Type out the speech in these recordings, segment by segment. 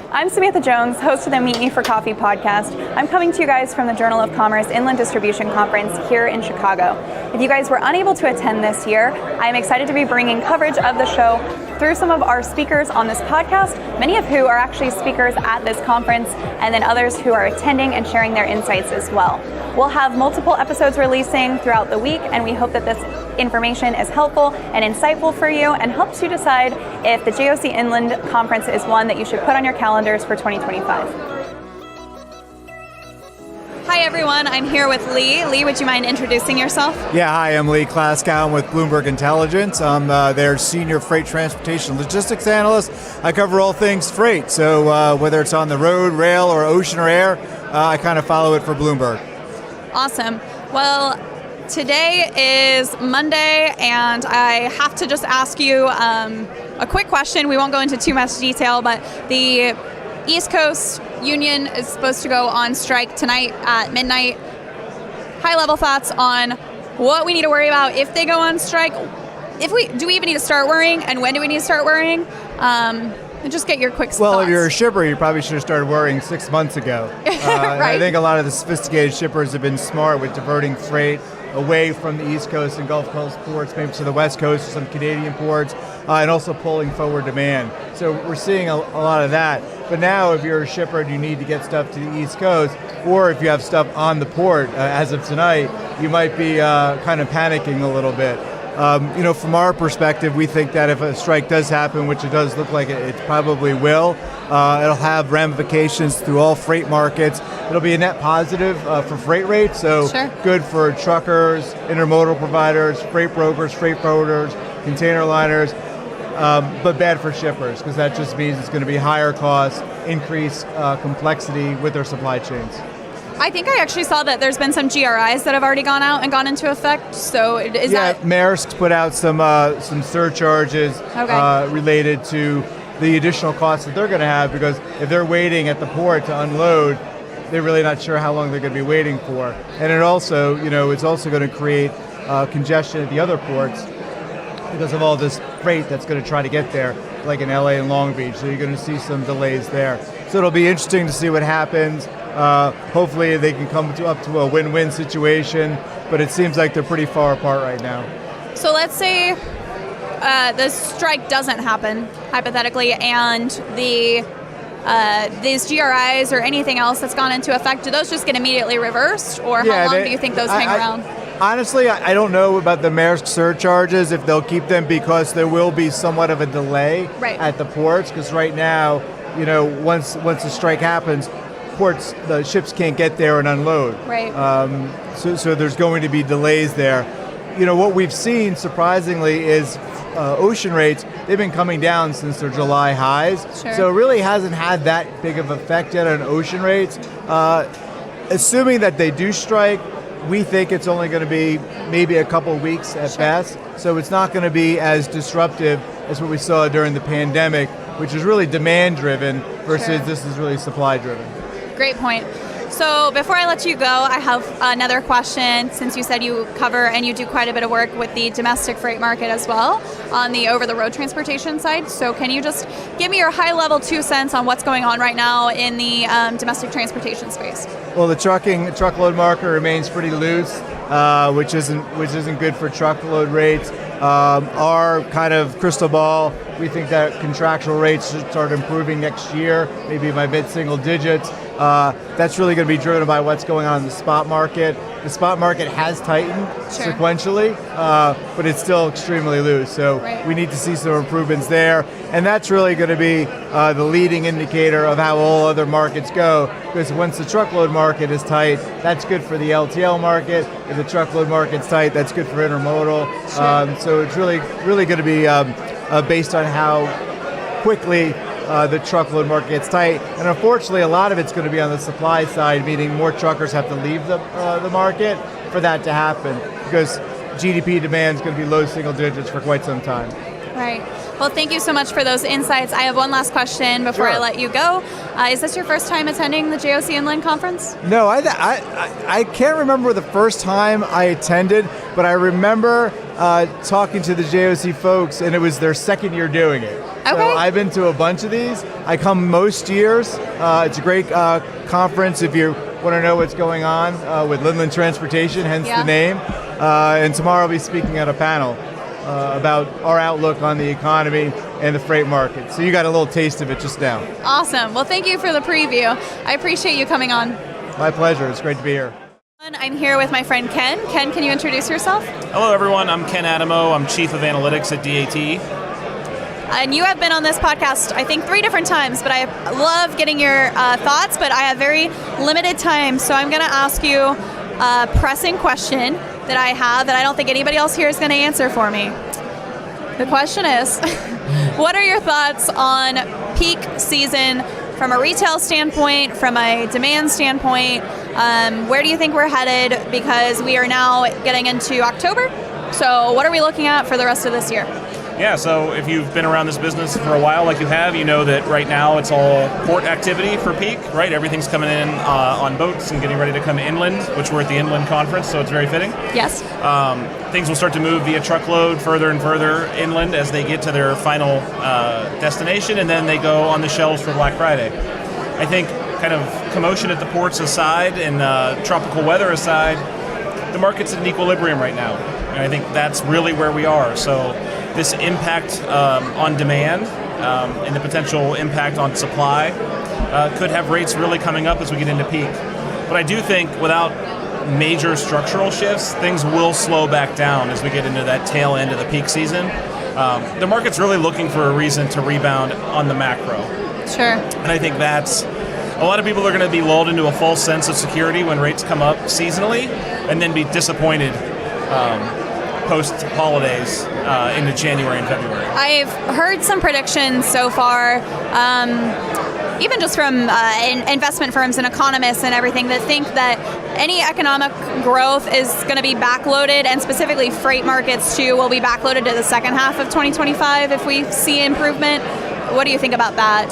I'm Samantha Jones, host of the Meet Me for Coffee podcast. I'm coming to you guys from the Journal of Commerce Inland Distribution Conference here in Chicago. If you guys were unable to attend this year, I'm excited to be bringing coverage of the show through some of our speakers on this podcast, many of who are actually speakers at this conference, and then others who are attending and sharing their insights as well. We'll have multiple episodes releasing throughout the week, and we hope that this information is helpful and insightful for you and helps you decide if the JOC Inland Conference is one that you should put on your calendars for 2025. Hi everyone, I'm here with Lee. Lee, would you mind introducing yourself? Yeah, hi, I'm Lee Klaskow. I'm with Bloomberg Intelligence. I'm their senior freight transportation logistics analyst. I cover all things freight, so whether it's on the road, rail, or ocean or air, I kind of follow it for Bloomberg. Awesome. Well, today is Monday, and I have to just ask you a quick question. We won't go into too much detail, but the East Coast Union is supposed to go on strike tonight at midnight. High-level thoughts on what we need to worry about if they go on strike. Do we even need to start worrying, and when do we need to start worrying? And just get your quick thoughts. Well, if you're a shipper, you probably should have started worrying 6 months ago. Right. I think a lot of the sophisticated shippers have been smart with diverting freight away from the East Coast and Gulf Coast ports, maybe to the West Coast, some Canadian ports, and also pulling forward demand. So we're seeing a lot of that. But now if you're a shipper and you need to get stuff to the East Coast, or if you have stuff on the port as of tonight, you might be kind of panicking a little bit. From our perspective, we think that if a strike does happen, which it does look like it probably will, it'll have ramifications through all freight markets. It'll be a net positive for freight rates, so Sure. Good for truckers, intermodal providers, freight brokers, freight forwarders, container liners, but bad for shippers, because that just means it's going to be higher costs, increased complexity with their supply chains. I think I actually saw that there's been some GRIs that have already gone out and gone into effect. So is that... Maersk's put out some surcharges related to the additional costs that they're going to have, because if they're waiting at the port to unload, they're really not sure how long they're going to be waiting for. And it also, it's also going to create congestion at the other ports because of all this freight that's going to try to get there, like in LA and Long Beach. So you're going to see some delays there. So it'll be interesting to see what happens. Hopefully they can come up to a win-win situation, but it seems like they're pretty far apart right now. So let's say the strike doesn't happen, hypothetically, and these GRIs or anything else that's gone into effect, do those just get immediately reversed, or how long do you think those hang around? Honestly, I don't know about the Maersk surcharges, if they'll keep them, because there will be somewhat of a delay at the ports, because right now, once the strike happens, the ships can't get there and unload. Right. So there's going to be delays there. What we've seen, surprisingly, is ocean rates, they've been coming down since their July highs. Sure. So it really hasn't had that big of an effect yet on ocean rates. Assuming that they do strike, we think it's only going to be maybe a couple of weeks at best. So it's not going to be as disruptive as what we saw during the pandemic, which is really demand-driven versus this is really supply-driven. Great point. So before I let you go, I have another question, since you said you cover and you do quite a bit of work with the domestic freight market as well on the over-the-road transportation side. So can you just give me your high-level 2 cents on what's going on right now in the domestic transportation space? Well, the truckload market remains pretty loose, which isn't good for truckload rates. Our kind of crystal ball, we think that contractual rates should start improving next year, maybe by mid-single digits. That's really going to be driven by what's going on in the spot market. The spot market has tightened sequentially, but it's still extremely loose. So we need to see some improvements there. And that's really going to be the leading indicator of how all other markets go. Because once the truckload market is tight, that's good for the LTL market. If the truckload market's tight, that's good for intermodal. So it's really going to be based on how quickly the truckload market gets tight. And unfortunately, a lot of it's going to be on the supply side, meaning more truckers have to leave the market for that to happen, because GDP demand is going to be low single digits for quite some time. Right. Well, thank you so much for those insights. I have one last question before I let you go. Is this your first time attending the JOC Inland Conference? No, I can't remember the first time I attended, but I remember talking to the JOC folks, and it was their second year doing it. Okay. So I've been to a bunch of these. I come most years. It's a great conference if you want to know what's going on with Inland Transportation, hence the name. And tomorrow I'll be speaking at a panel about our outlook on the economy and the freight market. So you got a little taste of it just now. Awesome. Well, thank you for the preview. I appreciate you coming on. My pleasure. It's great to be here. I'm here with my friend Ken. Ken, can you introduce yourself? Hello, everyone. I'm Ken Adamo. I'm Chief of Analytics at DAT. And you have been on this podcast, I think, 3 different times, but I love getting your thoughts, but I have very limited time, so I'm going to ask you a pressing question that I have that I don't think anybody else here is going to answer for me. The question is, what are your thoughts on peak season from a retail standpoint, from a demand standpoint? Where do you think we're headed? Because we are now getting into October. So what are we looking at for the rest of this year? Yeah, so if you've been around this business for a while like you have, you know that right now it's all port activity for peak, right? Everything's coming in on boats and getting ready to come inland, which we're at the Inland Conference, so it's very fitting. Yes. Things will start to move via truckload further and further inland as they get to their final destination, and then they go on the shelves for Black Friday. I think kind of commotion at the ports aside and tropical weather aside, the market's at an equilibrium right now, and I think that's really where we are. So this impact on demand and the potential impact on supply could have rates really coming up as we get into peak. But I do think without major structural shifts, things will slow back down as we get into that tail end of the peak season. The market's really looking for a reason to rebound on the macro. Sure. And I think that's a lot of people are going to be lulled into a false sense of security when rates come up seasonally and then be disappointed post-holidays into January and February. I've heard some predictions so far, even just from investment firms and economists and everything, that think that any economic growth is going to be backloaded, and specifically freight markets too will be backloaded to the second half of 2025 if we see improvement. What do you think about that?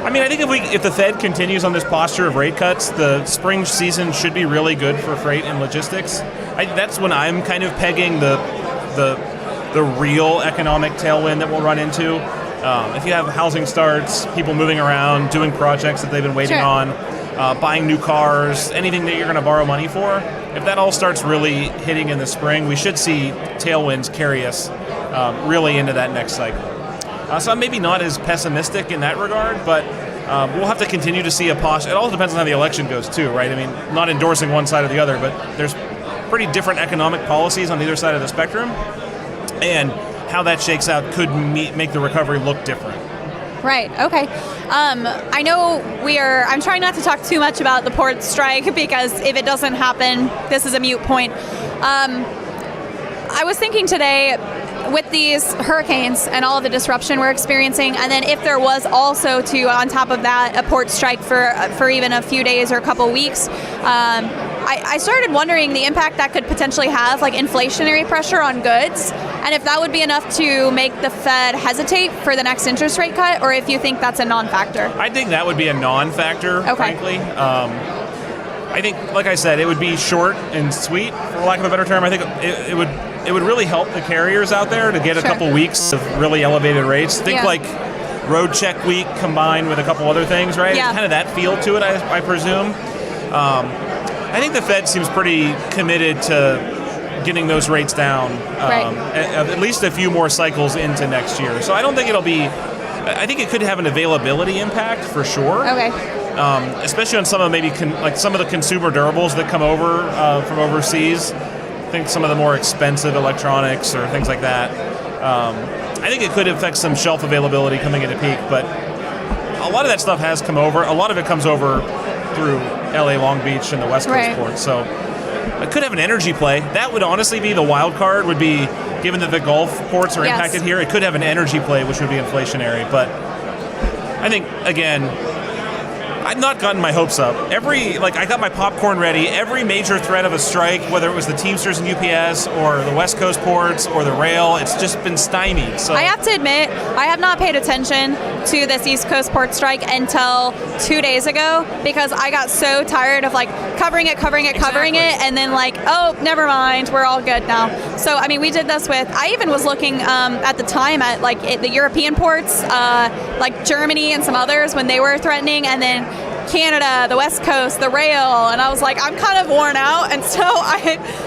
I mean, I think if the Fed continues on this posture of rate cuts, the spring season should be really good for freight and logistics. That's when I'm kind of pegging the real economic tailwind that we'll run into. If you have housing starts, people moving around, doing projects that they've been waiting on, buying new cars, anything that you're going to borrow money for, if that all starts really hitting in the spring, we should see tailwinds carry us really into that next cycle. So I'm maybe not as pessimistic in that regard, but we'll have to continue to see a posture. It all depends on how the election goes too, right? I mean, not endorsing one side or the other, but there's pretty different economic policies on either side of the spectrum, and how that shakes out could make the recovery look different. Right, okay. I know I'm trying not to talk too much about the port strike, because if it doesn't happen, this is a moot point. I was thinking today, with these hurricanes and all of the disruption we're experiencing, and then if there was also on top of that, a port strike for even a few days or a couple weeks, I started wondering the impact that could potentially have, like inflationary pressure on goods, and if that would be enough to make the Fed hesitate for the next interest rate cut, or if you think that's a non-factor. I think that would be a non-factor, frankly. I think, like I said, it would be short and sweet, for lack of a better term. I think it would really help the carriers out there to get a couple weeks of really elevated rates. Think like road check week combined with a couple other things, right? Yeah. Kind of that feel to it, I presume. I think the Fed seems pretty committed to getting those rates down at least a few more cycles into next year. So I don't think I think it could have an availability impact for sure. Okay. Especially on some of some of the consumer durables that come over from overseas. I think some of the more expensive electronics or things like that. I think it could affect some shelf availability coming into peak, but a lot of that stuff has come over. A lot of it comes over through LA, Long Beach, and the West Coast ports. So it could have an energy play. That would honestly be the wild card, would be, given that the Gulf ports are impacted here, it could have an energy play, which would be inflationary. But I think, again, I've not gotten my hopes up. I got my popcorn ready. Every major threat of a strike, whether it was the Teamsters and UPS or the West Coast ports or the rail, it's just been stymied. So I have to admit, I have not paid attention to this East Coast port strike until 2 days ago because I got so tired of covering it, and then oh, never mind, we're all good now. So I mean, we did this with. I even was looking at the time at the European ports, like Germany and some others when they were threatening, and then Canada, the West Coast, the rail, and I was like, I'm kind of worn out, and so I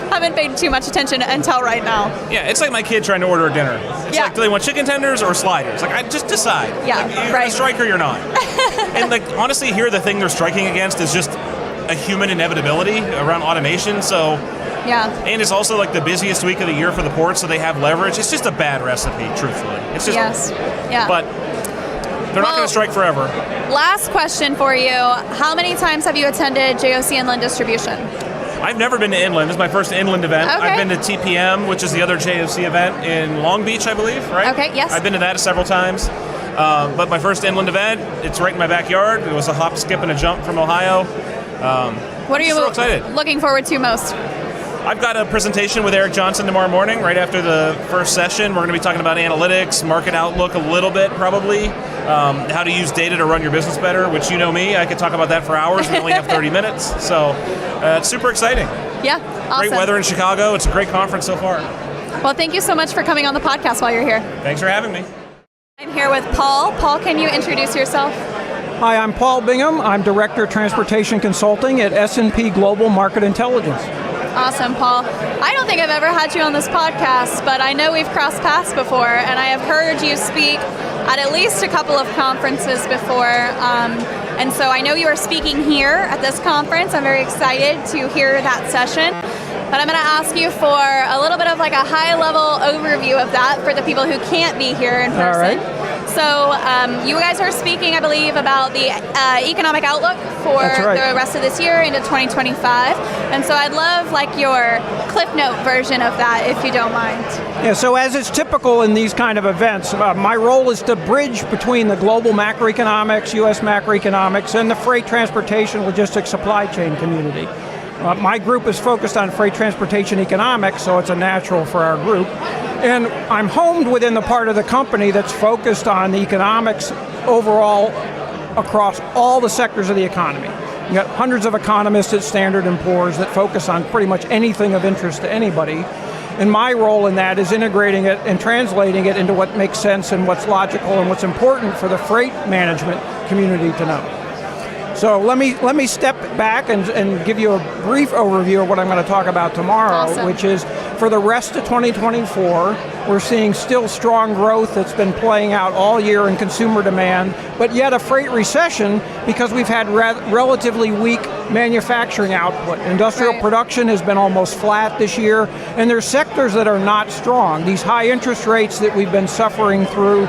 haven't paid too much attention until right now. Yeah, it's like my kid trying to order a dinner. It's like, do they want chicken tenders or sliders? I just decide. Yeah, you're a striker, you're not. And honestly, here the thing they're striking against is just a human inevitability around automation. So. Yeah. And it's also the busiest week of the year for the ports, so they have leverage. It's just a bad recipe, truthfully. It's just. Yes. Yeah. But they're not going to strike forever. Last question for you. How many times have you attended JOC Inland Distribution? I've never been to Inland. This is my first Inland event. Okay. I've been to TPM, which is the other JOC event in Long Beach, I believe, right? Okay, yes. I've been to that several times. But my first Inland event, it's right in my backyard. It was a hop, skip, and a jump from Ohio. What are you so excited. Looking forward to most? I've got a presentation with Eric Johnson tomorrow morning, right after the first session. We're going to be talking about analytics, market outlook a little bit, probably, how to use data to run your business better, which you know me, I could talk about that for hours. We only have 30 minutes, so it's super exciting. Yeah, awesome. Great weather in Chicago. It's a great conference so far. Well, thank you so much for coming on the podcast while you're here. Thanks for having me. I'm here with Paul. Paul, can you introduce yourself? Hi, I'm Paul Bingham. I'm Director of Transportation Consulting at S&P Global Market Intelligence. Awesome, Paul. I don't think I've ever had you on this podcast, but I know we've crossed paths before, and I have heard you speak at least a couple of conferences before. And so I know you are speaking here at this conference. I'm very excited to hear that session. But I'm going to ask you for a little bit of a high-level overview of that for the people who can't be here in person. All right. So you guys are speaking, I believe, about the economic outlook for the rest of this year into 2025. And so I'd love your Cliff Note version of that, if you don't mind. Yeah, so as is typical in these kind of events, my role is to bridge between the global macroeconomics, U.S. macroeconomics, and the freight transportation logistics supply chain community. My group is focused on freight transportation economics, so it's a natural for our group. And I'm homed within the part of the company that's focused on the economics overall across all the sectors of the economy. We've got hundreds of economists at Standard & Poor's that focus on pretty much anything of interest to anybody. And my role in that is integrating it and translating it into what makes sense and what's logical and what's important for the freight management community to know. So let me step back and give you a brief overview of what I'm going to talk about tomorrow, which is for the rest of 2024, we're seeing still strong growth that's been playing out all year in consumer demand, but yet a freight recession because we've had relatively weak manufacturing output. Industrial production has been almost flat this year, and there's sectors that are not strong. These high interest rates that we've been suffering through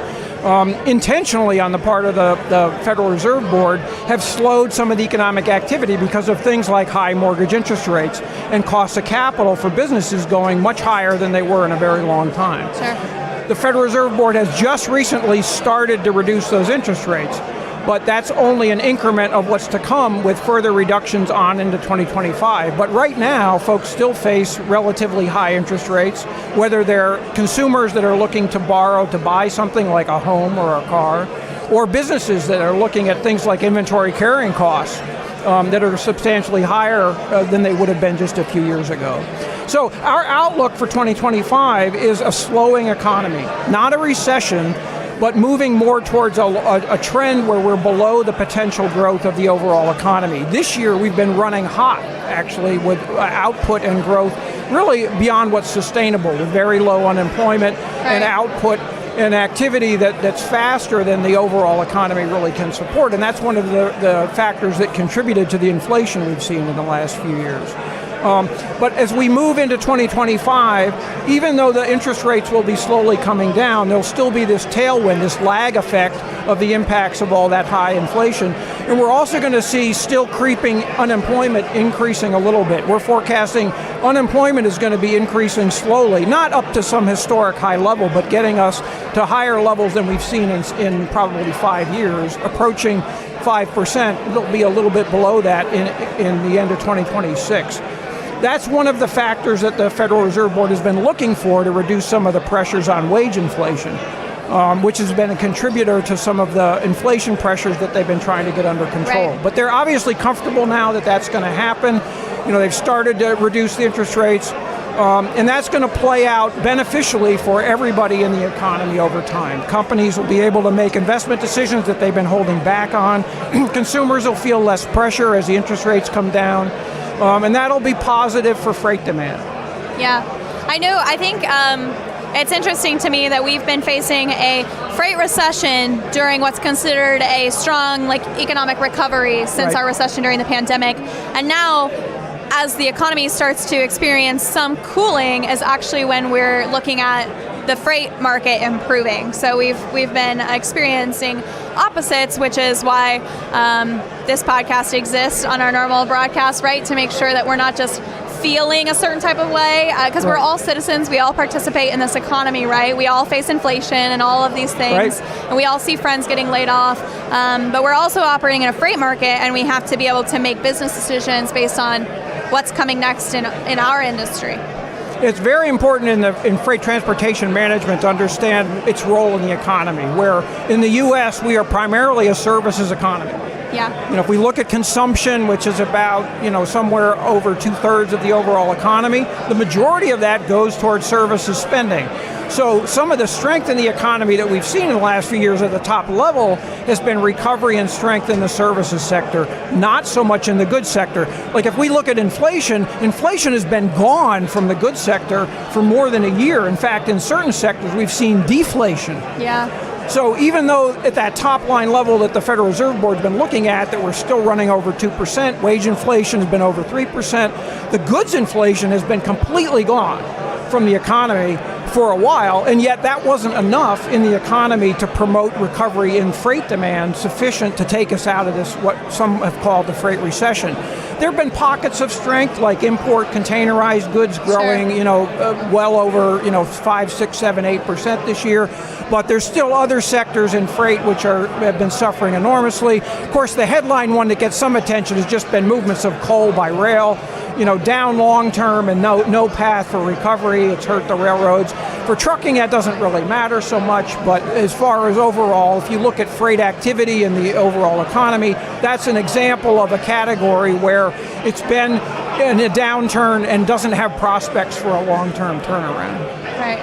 intentionally on the part of the Federal Reserve Board have slowed some of the economic activity because of things like high mortgage interest rates and costs of capital for businesses going much higher than they were in a very long time. Sure. The Federal Reserve Board has just recently started to reduce those interest rates, but that's only an increment of what's to come with further reductions on into 2025. But right now, folks still face relatively high interest rates, whether they're consumers that are looking to borrow to buy something like a home or a car, or businesses that are looking at things like inventory carrying costs that are substantially higher than they would have been just a few years ago. So our outlook for 2025 is a slowing economy, not a recession, but moving more towards a trend where we're below the potential growth of the overall economy. This year we've been running hot, actually, with output and growth really beyond what's sustainable, with very low unemployment and output and activity that's faster than the overall economy really can support. And that's one of the factors that contributed to the inflation we've seen in the last few years. But as we move into 2025, even though the interest rates will be slowly coming down, there'll still be this tailwind, this lag effect of the impacts of all that high inflation. And we're also going to see still creeping unemployment increasing a little bit. We're forecasting unemployment is going to be increasing slowly, not up to some historic high level, but getting us to higher levels than we've seen in probably 5 years, approaching 5%. It'll be a little bit below that in the end of 2026. That's one of the factors that the Federal Reserve Board has been looking for to reduce some of the pressures on wage inflation, which has been a contributor to some of the inflation pressures that they've been trying to get under control. Right. But they're obviously comfortable now that that's going to happen. They've started to reduce the interest rates, and that's going to play out beneficially for everybody in the economy over time. Companies will be able to make investment decisions that they've been holding back on. Consumers will feel less pressure as the interest rates come down, and that'll be positive for freight demand. Yeah, I think it's interesting to me that we've been facing a freight recession during what's considered a strong economic recovery since our recession during the pandemic. And now, as the economy starts to experience some cooling, is actually when we're looking at the freight market improving. So we've been experiencing opposites, which is why this podcast exists on our normal broadcast, right? To make sure that we're not just feeling a certain type of way, because we're all citizens, we all participate in this economy, right? We all face inflation and all of these things, and we all see friends getting laid off, but we're also operating in a freight market, and we have to be able to make business decisions based on what's coming next in our industry. It's very important in freight transportation management to understand its role in the economy, where in the U.S. we are primarily a services economy. Yeah. If we look at consumption, which is about somewhere over 2/3 of the overall economy, the majority of that goes towards services spending. So some of the strength in the economy that we've seen in the last few years at the top level has been recovery and strength in the services sector, not so much in the goods sector. Like if we look at inflation has been gone from the goods sector for more than a year. In fact, in certain sectors, we've seen deflation. Yeah. So even though at that top line level that the Federal Reserve Board's been looking at, that we're still running over 2%, wage inflation has been over 3%, the goods inflation has been completely gone from the economy for a while, and yet that wasn't enough in the economy to promote recovery in freight demand sufficient to take us out of this, what some have called the freight recession. There have been pockets of strength, like import containerized goods growing, well over, 5, 6, 7, 8% this year. But there's still other sectors in freight which have been suffering enormously. Of course, the headline one that gets some attention has just been movements of coal by rail, down long term and no path for recovery. It's hurt the railroads. For trucking, that doesn't really matter so much, but as far as overall, if you look at freight activity in the overall economy, that's an example of a category where it's been in a downturn and doesn't have prospects for a long-term turnaround. Right.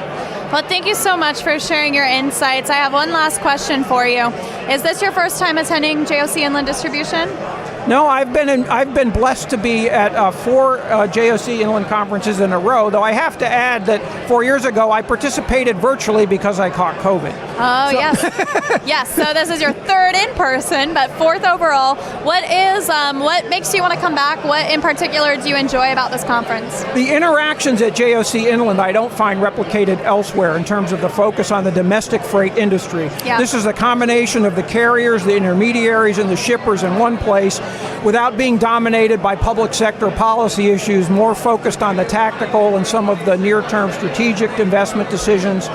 Well, thank you so much for sharing your insights. I have one last question for you. Is this your first time attending JOC Inland Distribution? No, I've been blessed to be at 4 JOC Inland conferences in a row, though I have to add that 4 years ago I participated virtually because I caught COVID. Oh, so. Yes. Yes, so this is your third in person, but fourth overall. What makes you want to come back? What in particular do you enjoy about this conference? The interactions at JOC Inland I don't find replicated elsewhere in terms of the focus on the domestic freight industry. Yeah. This is a combination of the carriers, the intermediaries, and the shippers in one place, without being dominated by public sector policy issues, more focused on the tactical and some of the near-term strategic investment decisions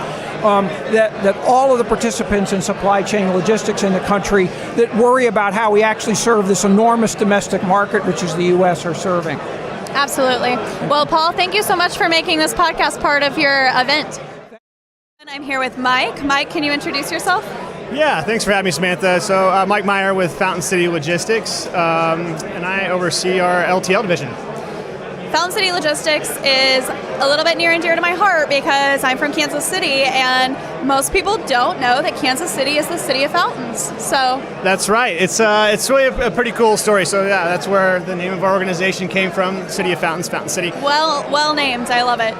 that all of the participants in supply chain logistics in the country that worry about how we actually serve this enormous domestic market, which is the U.S., are serving. Absolutely. Well, Paul, thank you so much for making this podcast part of your event. And I'm here with Mike. Mike, can you introduce yourself? Yeah, thanks for having me, Samantha. So Mike Meyer with Fountain City Logistics, and I oversee our LTL division. Fountain City Logistics is a little bit near and dear to my heart because I'm from Kansas City, and most people don't know that Kansas City is the city of fountains. So that's right. It's really a pretty cool story. So yeah, that's where the name of our organization came from, City of Fountains, Fountain City. Well named. I love it.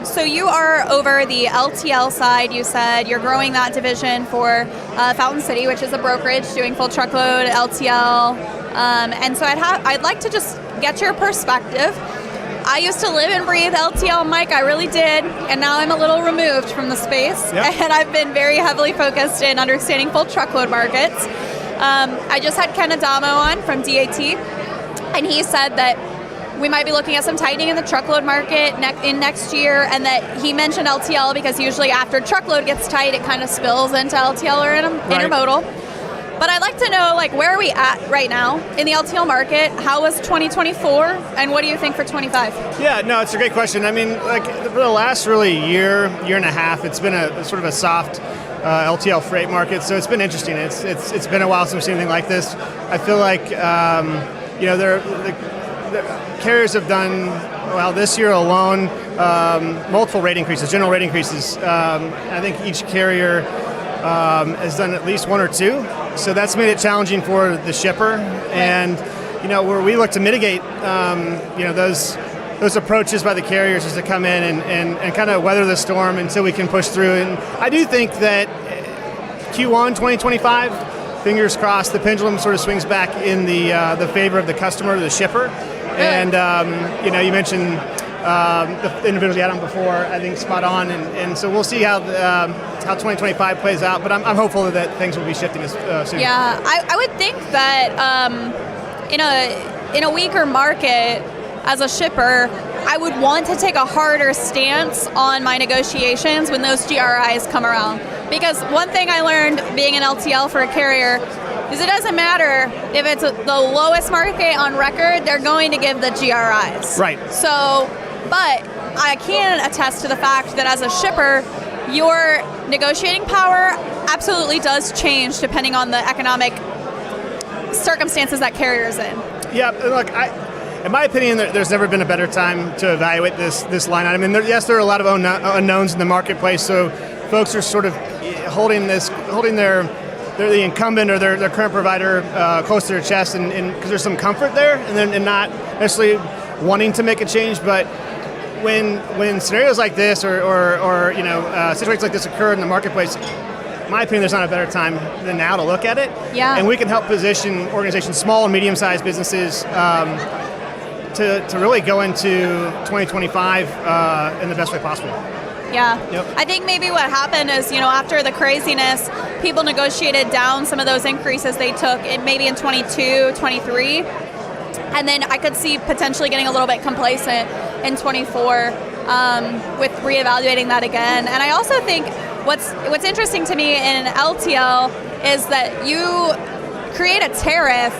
So you are over the LTL side. You said you're growing that division for Fountain City, which is a brokerage doing full truckload LTL. And so I'd like to just get your perspective. I used to live and breathe LTL, Mike, I really did, and now I'm a little removed from the space, yep. And I've been very heavily focused in understanding full truckload markets. I just had Ken Adamo on from DAT, and he said that we might be looking at some tightening in the truckload market next year, and that he mentioned LTL because usually after truckload gets tight, it kind of spills into LTL or intermodal. But I'd like to know, like, where are we at right now in the LTL market? How was 2024, and what do you think for 25? Yeah, no, it's a great question. I mean, like, for the last really year and a half, it's been a sort of a soft LTL freight market, so it's been interesting. It's been a while since we've seen anything like this. I feel like the carriers have done well this year alone. Multiple rate increases, general rate increases. I think each carrier has done at least one or two, so that's made it challenging for the shipper. And where we look to mitigate, those approaches by the carriers is to come in and kind of weather the storm until we can push through. And I do think that Q1 2025, fingers crossed, the pendulum sort of swings back in the favor of the customer, the shipper. And you mentioned the individuals you had on before, I think spot on. And so we'll see how 2025 plays out. But I'm hopeful that things will be shifting soon. Yeah, I would think that in a weaker market, as a shipper, I would want to take a harder stance on my negotiations when those GRIs come around. Because one thing I learned being an LTL for a carrier is it doesn't matter if it's the lowest market on record, they're going to give the GRIs. Right. So, but I can attest to the fact that as a shipper, your negotiating power absolutely does change depending on the economic circumstances that carrier's in. Yeah, look, in my opinion, there's never been a better time to evaluate this line item. And yes, there are a lot of unknowns in the marketplace, so folks are sort of holding the incumbent or their current provider close to their chest, and because there's some comfort there, and not necessarily wanting to make a change. But when scenarios like this or situations like this occur in the marketplace, in my opinion, there's not a better time than now to look at it. Yeah. And we can help position organizations, small and medium-sized businesses, to really go into 2025 in the best way possible. Yeah. Yep. I think maybe what happened is, after the craziness, people negotiated down some of those increases they took maybe in 22, 23. And then I could see potentially getting a little bit complacent in 24 with reevaluating that again. And I also think what's interesting to me in LTL is that you create a tariff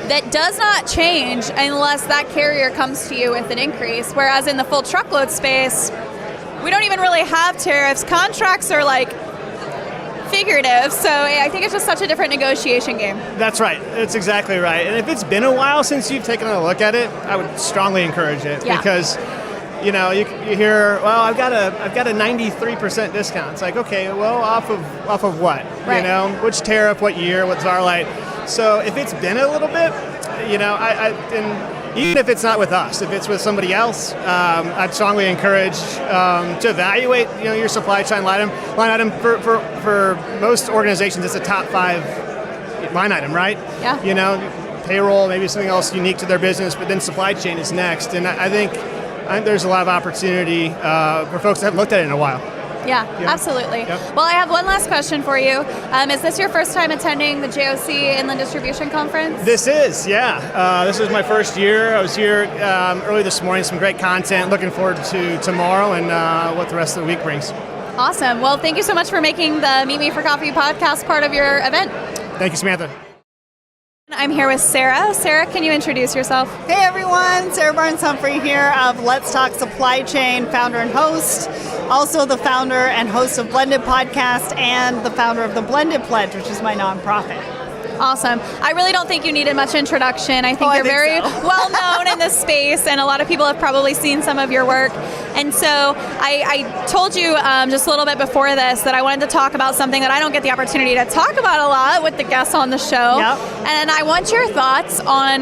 that does not change unless that carrier comes to you with an increase. Whereas in the full truckload space, we don't even really have tariffs. Contracts are like figurative, so I think it's just such a different negotiation game. That's right. That's exactly right. And if it's been a while since you've taken a look at it, I would strongly encourage it. Yeah. Because you hear, well, I've got a 93% discount. It's like, okay, well, off of what? Right. Which tariff, what year, what Czarlite? So if it's been a little bit, and even if it's not with us, if it's with somebody else, I'd strongly encourage to evaluate, your supply chain line item. For most organizations, it's a top 5 line item, right? Yeah. Payroll, maybe something else unique to their business, but then supply chain is next. And I think there's a lot of opportunity for folks that haven't looked at it in a while. Yeah, absolutely. Yep. Well, I have one last question for you. Is this your first time attending the JOC Inland Distribution Conference? This is, yeah. This is my first year. I was here early this morning, some great content. Looking forward to tomorrow and what the rest of the week brings. Awesome. Well, thank you so much for making the Meet Me for Coffee podcast part of your event. Thank you, Samantha. I'm here with Sarah. Sarah, can you introduce yourself? Hey everyone, Sarah Barnes Humphrey here of Let's Talk Supply Chain, founder and host. Also the founder and host of Blended Podcast and the founder of the Blended Pledge, which is my nonprofit. Awesome. I really don't think you needed much introduction. I think you're very well known in this space, and a lot of people have probably seen some of your work. And so I told you just a little bit before this that I wanted to talk about something that I don't get the opportunity to talk about a lot with the guests on the show. Yep. And I want your thoughts on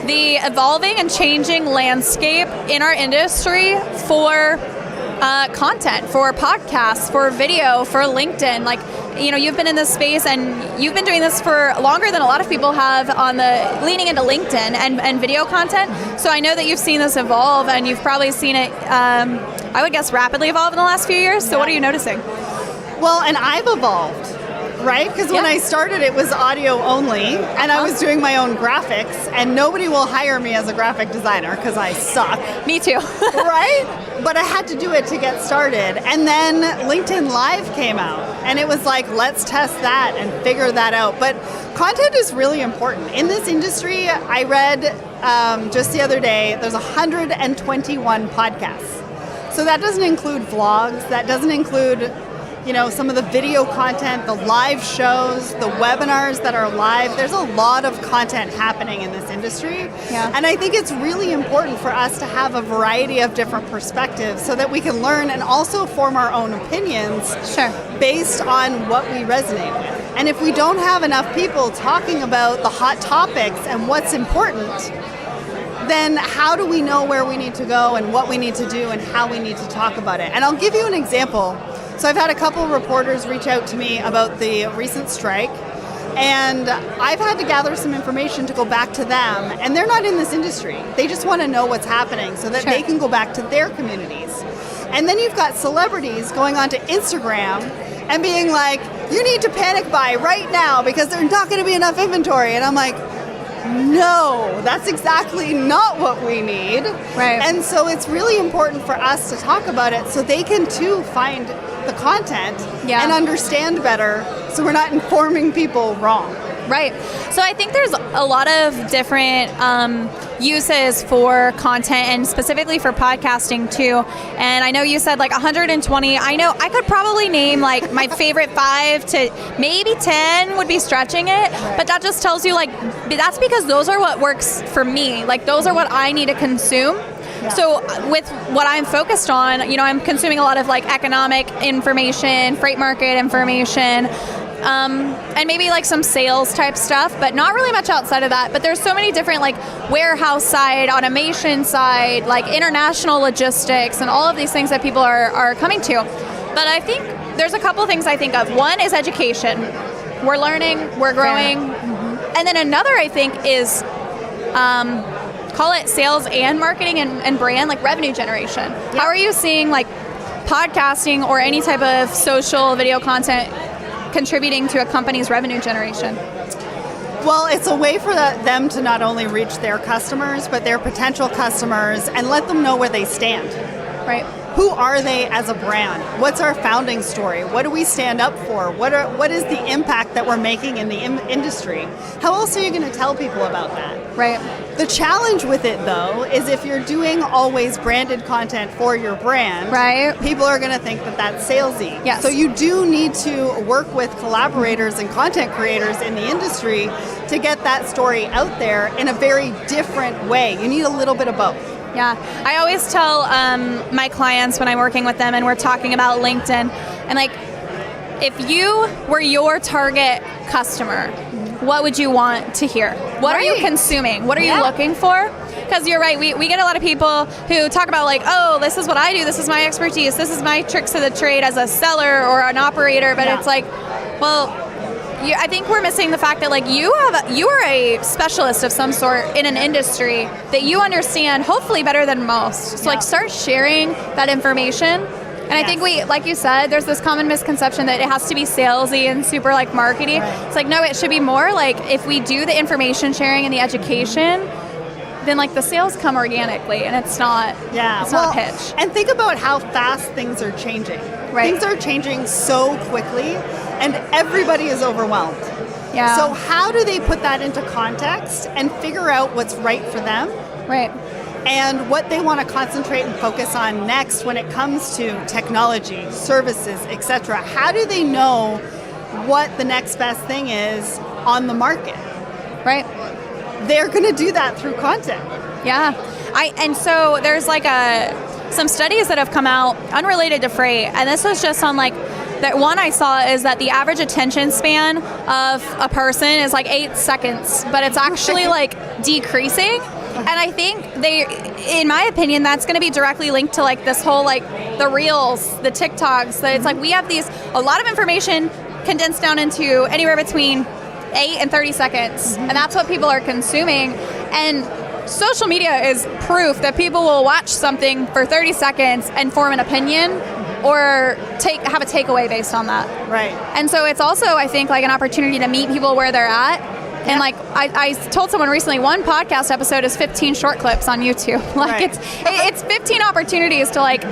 the evolving and changing landscape in our industry for content, for podcasts, for video, for LinkedIn. You've been in this space and you've been doing this for longer than a lot of people have on the leaning into LinkedIn and video content. So I know that you've seen this evolve, and you've probably seen it, I would guess, rapidly evolve in the last few years. So What are you noticing? Well, and I've evolved Right? Because when I started, it was audio only, and I was doing my own graphics, and nobody will hire me as a graphic designer because I suck. Me too. Right? But I had to do it to get started. And then LinkedIn Live came out, and it was like, let's test that and figure that out. But content is really important. In this industry, I read just the other day, there's 121 podcasts. So that doesn't include vlogs, that doesn't include some of the video content, the live shows, the webinars that are live. There's a lot of content happening in this industry. Yeah. And I think it's really important for us to have a variety of different perspectives so that we can learn and also form our own opinions based on what we resonate with. And if we don't have enough people talking about the hot topics and what's important, then how do we know where we need to go and what we need to do and how we need to talk about it? And I'll give you an example. So I've had a couple of reporters reach out to me about the recent strike, and I've had to gather some information to go back to them, and they're not in this industry. They just want to know what's happening so that they can go back to their communities. And then you've got celebrities going onto Instagram and being like, you need to panic buy right now because there's not going to be enough inventory. And I'm like, no, that's exactly not what we need. Right. And so it's really important for us to talk about it so they can too find the content and understand better so we're not informing people wrong. Right. So I think there's a lot of different uses for content and specifically for podcasting too. And I know you said like 120. I know I could probably name like my favorite 5 to maybe 10 would be stretching it. But that just tells you like, that's because those are what works for me. Like those are what I need to consume. So with what I'm focused on, I'm consuming a lot of like economic information, freight market information, and maybe like some sales type stuff, but not really much outside of that. But there's so many different like warehouse side, automation side, like international logistics, and all of these things that people are coming to. But I think there's a couple things I think of. One is education. We're learning, we're growing. And then another I think is call it sales and marketing and brand, like revenue generation. How are you seeing like podcasting or any type of social video content contributing to a company's revenue generation? Well, it's a way for them to not only reach their customers, but their potential customers and let them know where they stand. Right. Who are they as a brand? What's our founding story? What do we stand up for? What is the impact that we're making in the industry? How else are you going to tell people about that? Right. The challenge with it, though, is if you're doing always branded content for your brand, right, people are going to think that that's salesy. Yes. So you do need to work with collaborators and content creators in the industry to get that story out there in a very different way. You need a little bit of both. Yeah, I always tell my clients when I'm working with them and we're talking about LinkedIn, and like, if you were your target customer, what would you want to hear? What are you consuming? What are you looking for? Because you're right, we get a lot of people who talk about like, oh, this is what I do, this is my expertise, this is my tricks of the trade as a seller or an operator, but it's like, well, I think we're missing the fact that like you are a specialist of some sort in an industry that you understand hopefully better than most. So like start sharing that information. And I think like you said, there's this common misconception that it has to be salesy and super like markety. Right. It's like, no, it should be more like if we do the information sharing and the education, then like the sales come organically and it's not a pitch. And think about how fast things are changing. Right. Things are changing so quickly and everybody is overwhelmed. Yeah. So how do they put that into context and figure out what's right for them? Right. And what they want to concentrate and focus on next when it comes to technology, services, etc. How do they know what the next best thing is on the market? Right. They're going to do that through content. Yeah. And so there's like some studies that have come out unrelated to freight, and this was just on like, that one I saw is that the average attention span of a person is like 8 seconds, but it's actually like decreasing. And I think in my opinion, that's going to be directly linked to like this whole like the reels, the TikToks, that it's like we have a lot of information condensed down into anywhere between 8 and 30 seconds. And that's what people are consuming. And social media is proof that people will watch something for 30 seconds and form an opinion or have a takeaway based on that. Right. And so it's also, I think, like an opportunity to meet people where they're at. Yeah. And like I told someone recently, one podcast episode is 15 short clips on YouTube. Like Right. it's 15 opportunities to like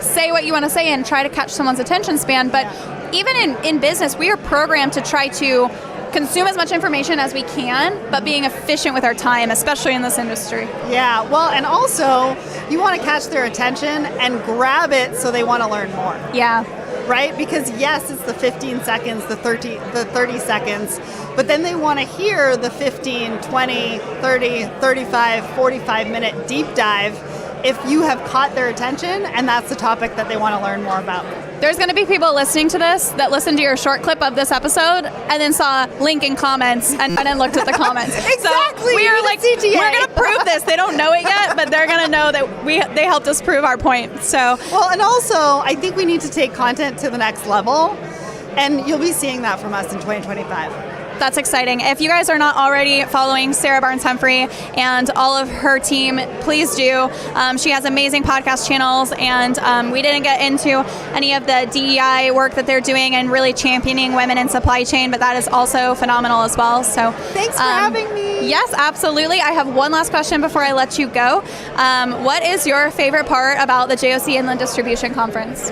say what you want to say and try to catch someone's attention span. But even in business, we are programmed to try to consume as much information as we can, but being efficient with our time, especially in this industry. Yeah, well, and also you want to catch their attention and grab it so they want to learn more. Yeah. Right? Because yes, it's the 15 seconds, the 30 seconds, but then they want to hear the 15, 20, 30, 35, 45-minute deep dive if you have caught their attention and that's the topic that they want to learn more about. There's going to be people listening to this that listened to your short clip of this episode and then saw link in comments and then looked at the comments. Exactly. So we are like, CTA. we're going to prove this. They don't know it yet, but they're going to know that they helped us prove our point. So, well, and also I think we need to take content to the next level, and you'll be seeing that from us in 2025. That's exciting. If you guys are not already following Sarah Barnes Humphrey and all of her team, please do. She has amazing podcast channels, and we didn't get into any of the DEI work that they're doing and really championing women in supply chain, but that is also phenomenal as well. So thanks for having me. Yes, absolutely. I have one last question before I let you go. What is your favorite part about the JOC Inland Distribution Conference?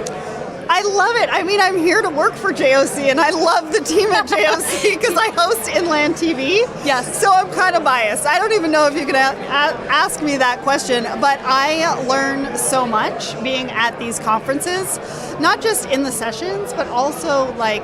I love it. I mean, I'm here to work for JOC, and I love the team at JOC because I host Inland TV. Yes. So I'm kind of biased. I don't even know if you could ask me that question, but I learn so much being at these conferences, not just in the sessions, but also like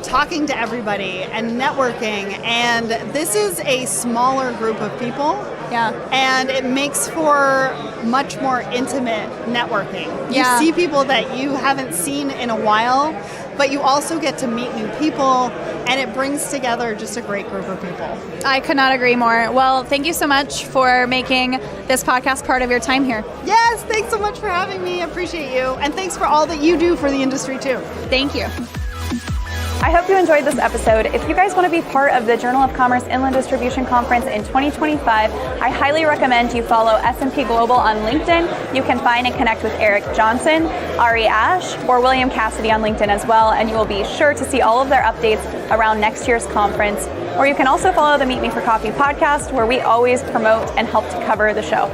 talking to everybody and networking. And this is a smaller group of people. Yeah. And it makes for much more intimate networking. Yeah. You see people that you haven't seen in a while, but you also get to meet new people, and it brings together just a great group of people. I could not agree more. Well, thank you so much for making this podcast part of your time here. Yes, thanks so much for having me. I appreciate you. And thanks for all that you do for the industry too. Thank you. I hope you enjoyed this episode. If you guys want to be part of the Journal of Commerce Inland Distribution Conference in 2025, I highly recommend you follow S&P Global on LinkedIn. You can find and connect with Eric Johnson, Ari Ash, or William Cassidy on LinkedIn as well, and you will be sure to see all of their updates around next year's conference. Or you can also follow the Meet Me for Coffee podcast, where we always promote and help to cover the show.